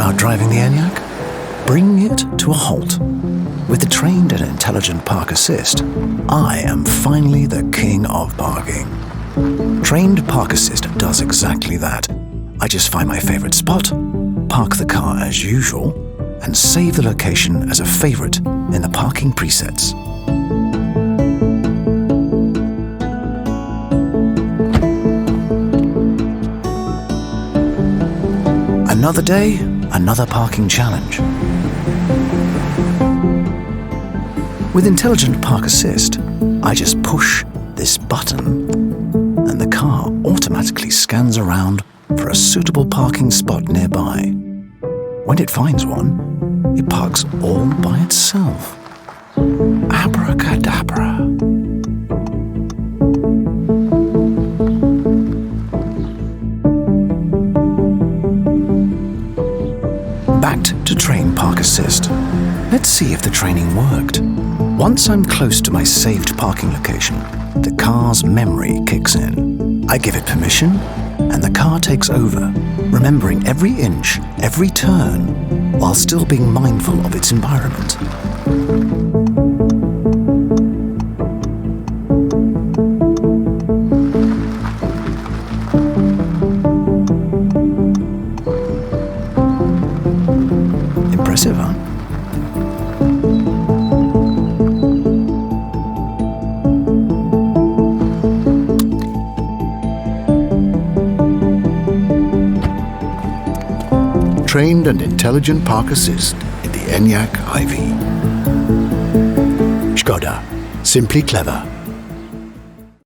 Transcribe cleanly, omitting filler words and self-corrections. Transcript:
about driving the ENYAQ? Bringing it to a halt. With the trained and intelligent park assist, I am finally the king of parking. Trained park assist does exactly that. I just find my favorite spot, park the car as usual, and save the location as a favorite in the parking presets. Another day, another parking challenge. With Intelligent Park Assist, I just push this button and the car automatically scans around for a suitable parking spot nearby. When it finds one, it parks all by itself. Abracadabra. Backed to train Park Assist. Let's see if the training worked. Once I'm close to my saved parking location, the car's memory kicks in. I give it permission, and the car takes over, remembering every inch, every turn, while still being mindful of its environment. Impressive, huh? Trained and intelligent park assist in the ENYAQ IV. Skoda. Simply clever.